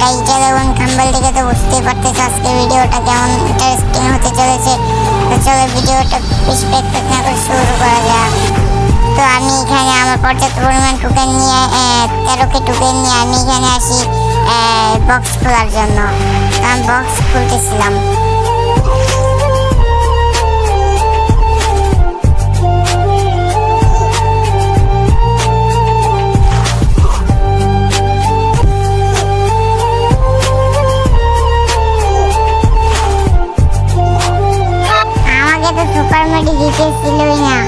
Title এবং thumbnail থেকে তো বুঝতেই পারতেছ আজকে ভিডিওটা কেমন ইন্টারেস্টিং হতে চলেছে। তো চলো ভিডিওটা বেশি প্যাকপ্যাক না করে শুরু করা যাক। তো আমি এখানে আমার পর্যাপ্ত পরিমাণ টোকেন নিয়ে 13কে টোকেন নিয়ে আমি এখানে আসি বক্স খোলার জন্য। তো আমি বক্স খুলতেছিলাম। আমাকে তো সুপার মেডি দিতেছিলই না।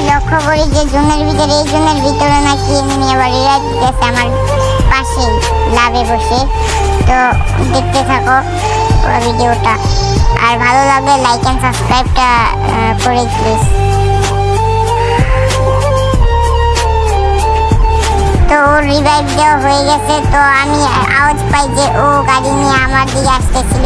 লক্ষ্য করি যে জোনের ভিতরে এই জোনের ভিতরে নাকি এমনি আবার রিরাইট দিতেছে আমার পাশেই লাভে বসে। তো দেখতে থাকো পুরো ভিডিওটা, আর ভালো লাগলে লাইক অ্যান্ড সাবস্ক্রাইবটা করে প্লিজ। তো ওর রিভাইভ দেওয়া হয়ে গেছে। তো আমি আওয়াজ পাই যে ও গাড়ি নিয়ে আমার দিকে আসতেছিল।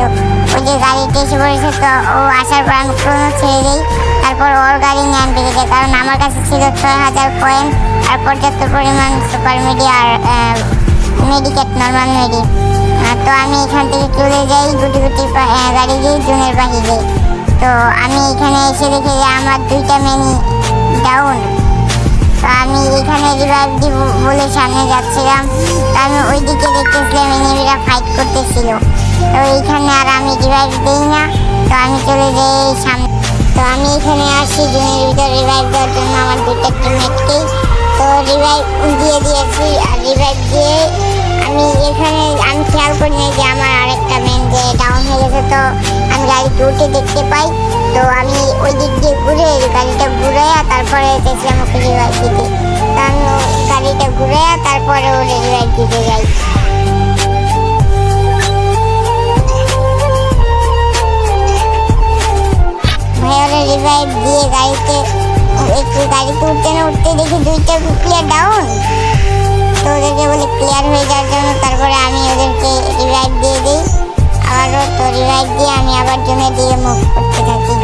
ওই যে গাড়িটা এসে পড়েছে। তো ও আসার পর আমি কোনো ছেড়ে দিই, তারপর ওর গাড়ি নিয়ে আমি বেরিয়ে যাই, কারণ আমার কাছে ছিল 6000 কয়েন আর পর্যাপ্ত পরিমাণ সুপার মেডি আর মেডিকেট নর্মাল মেডি। তো আমি এখান থেকে চলে যাই গুটি গুটি গাড়ি দিয়ে জুনের বাহিরে। তো আমি এখানে এসে দেখে যে আমার 2টা মেনি ডাউন। তো আমি এখানে রিভাইভ দিব বলে সামনে যাচ্ছিলাম। তো আমি ওই দিকে দেখতেছিলাম এনিমিরা ফাইট করতেছিল। তো এইখানে আর আমি রিভাইভ দিই না, তো আমি চলে যাই সামনে। তো আমি এখানে আসি জুনের ভিতরে রিভাইভ দেওয়ার জন্য আমার 2টা টিমমেটকেই। তো রিভাইভ দিয়ে দিয়েছি, আর রিভাইভ দিয়ে আমি এখানে আমি খেয়াল করি না যে আমার আরেকটা মেন যে ডাউন হয়ে গেছে। তো আমি গাড়িতে উঠে দেখতে পাই। তো আমি ওই দিক দিয়ে ঘুরে গাড়িটা ঘুরাইয়া তারপরে চেয়েছিলাম ওকে রিভাইভ দিতে। তো আমি গাড়িটা ঘুরাইয়া তারপরে ওরে রিভাইভ দিতে যাই। ভাই ওরে রিভাইভ দিয়ে গাড়িতে উঠতে না উঠতে দেখি 2টা প্লেয়ার ডাউন। তো ওদেরকে বলে ক্লিয়ার হয়ে যাওয়ার জন্য তারপরে আমি ওদেরকে রিভাইভ দিয়ে দিই আবারও। তো রিভাইভ দিয়ে আমি আবার জমে দিয়ে মুভ করতে থাকি।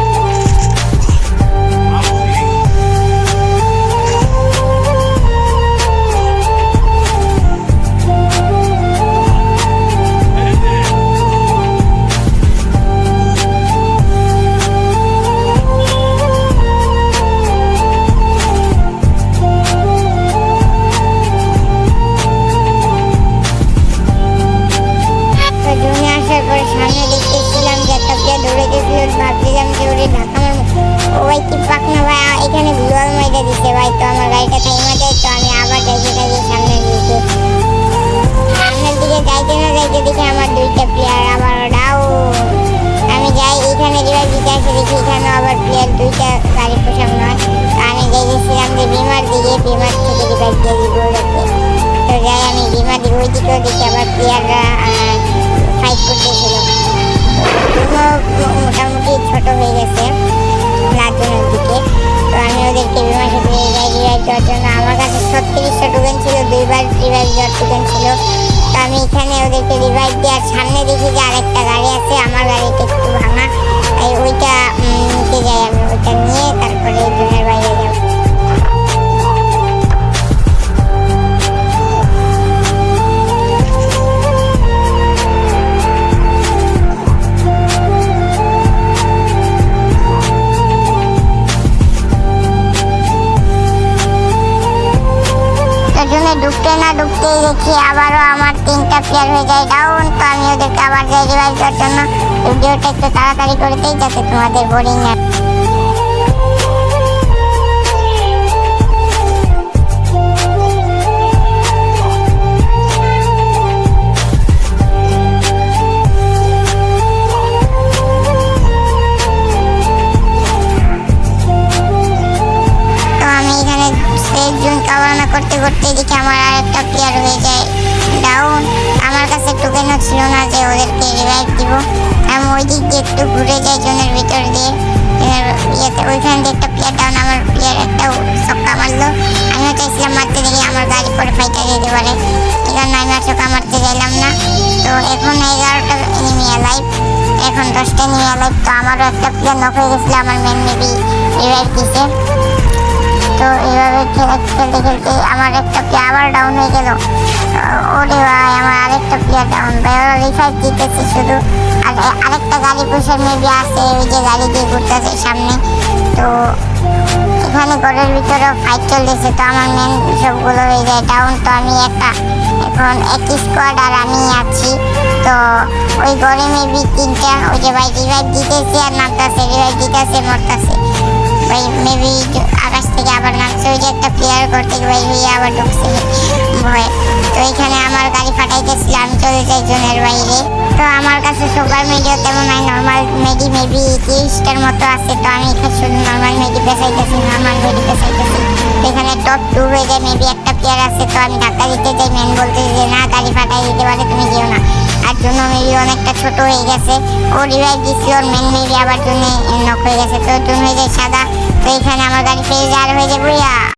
সামনে দেখতেছিলাম যে একটা প্লেয়ার দৌড়ে গেছিল, ভাবছিলাম যে ওরে ঢাকা ও ভাই কি পাক না ভাই, এখানে গ্লোয়াল মাইটা দিচ্ছে ভাই। তো আমার গাড়িটা থাইমা যায়। তো আমি আবার যাইতে সামনের দিকে যাইতে না যাইতে দেখি আমার 2টা প্লেয়ার আবার ডাউন। আমি যাই এখানে রিভাইভ দিতে আসে, দেখি এখানে আবার প্লেয়ার 2টা গাড়ি পোশাক নয়। আমি যাইতেছিলাম যে বিমার দিকে, বিমার থেকে রিভাইভ দিয়ে দিব ওদেরকে। তো যাই আমি বিমার দিকে, ওই দিকেও দেখি আবার প্লেয়াররা ফাইট করতেছিল। মোটামুটি ছোট হয়ে গেছে লাজনের দিকে। তো আমি ওদেরকে বিমার সাথে রিভাইভ দেওয়ার জন্য আমার কাছে 36টা টোকেন ছিল, 2বার রিভাইভ দেওয়ার টোকেন ছিল। তো আমি এখানে ওদেরকে রিভাইভ দেওয়ার সামনে দেখি যে আরেকটা গাড়ি আছে, আমার গাড়িটা একটু ভাঙা, তাই ওইটা নিতে যাই। আমি ওইটা নিয়ে তারপরে জুনের বাইরে যাব। ঢুকতে না ঢুকতেই দেখি আবারও আমার 3টা প্লেয়ার হয়ে যায় ডাউন। তো আমি ওদেরকে আবার যাই রিভাইভ দেওয়ার জন্য। ভিডিওটা একটু তাড়াতাড়ি করে দেই যাতে তোমাদের বোরিং না। করতে করতে দেখি আমার আরেকটা প্লেয়ার হয়ে যায় ডাউন। আমার কাছে টোকেনও ছিল না যে ওদেরকে রিভাইভ দিব। আমি ওই দিক দিয়ে একটু ঘুরে যাই জোনের ভিতর দিয়ে। ওইখান দিয়ে একটা প্লেয়ার ডাউন, আমার প্লেয়ার একটা ছক্কা মারলো। আমিও চাইছিলাম মারতে, দেখি আমার গাড়ি পরে ফাইটা যেতে পারে, এই জন্য আমি আর ছক্কা মারতে চাইলাম না। তো এখন 11টা এনিমি লাইভ। এখন 10টা নিয়ে লাইভ। তো আমারও একটা প্লেয়ার নক হয়ে গেছিল, আমার মেন মেবি রিভাইভ দিছে। তো এইভাবে খেলতে খেলতে আমার একটা প্লেয়ার আবার ডাউন হয়ে গেল। ওরে ভাই, আমার আরেকটা প্লেয়ার ডাউন ভাই, ওরা রিভাইভ দিতেছে শুধু। আর আরেকটা গাড়ি পুষার মেবি আছে, ওই যে গাড়ি দিয়ে ঘুরতেছে সামনে। তো এখানে ঘরের ভিতরে ফাইট চলতেছে। তো আমার মেন সবগুলো হয়ে যায় ডাউন। তো আমি একা এখন একই স্কোয়াড আর আমি আছি। তো ওই ঘরে মেবি 3টা, ওই যে ভাই রিভাইভ দিতেছে আর নামতেছে, রিভাইভ দিতেছে মরতেছে ভাই। মেবি আকাশ থেকে আবার নামছে, ওই যে একটা প্লেয়ার ঘর থেকে ভাই হয়ে আবার ঢুকছে ভয়ে। তো এখানে আমার গাড়ি ফাটাইতেছিল, আমি চলে যাই জোনের বাইরে। তো আমার কাছে সুপার মেডিও তেমন নাই, নর্মাল মেডি মেবি 30টার মতো আছে। তো আমি এখানে শুধু নর্মাল মেডি পেছাইতেছি, নর্মাল মেডি পেছাইতেছি। তো এখানে টপ 2 হয়ে যায়, মেবি একটা প্লেয়ার আছে। তো আমি ধাক্কা দিতে যাই, মেন বলতে যে না গাড়ি ফাটাই দিতে পারে, তুমি যেও না। আর জন্য মেবি অনেকটা ছোট হয়ে গেছে, ও রিভাইভ দিচ্ছিল, ওর মেন মেবি আবার জন্য নক হয়ে গেছে। তো ওর জন্য হয়ে যায় সাদা। তো এখানে আমার গাড়ি পেয়ে যায় আর হয়ে যায় বুড়িয়া।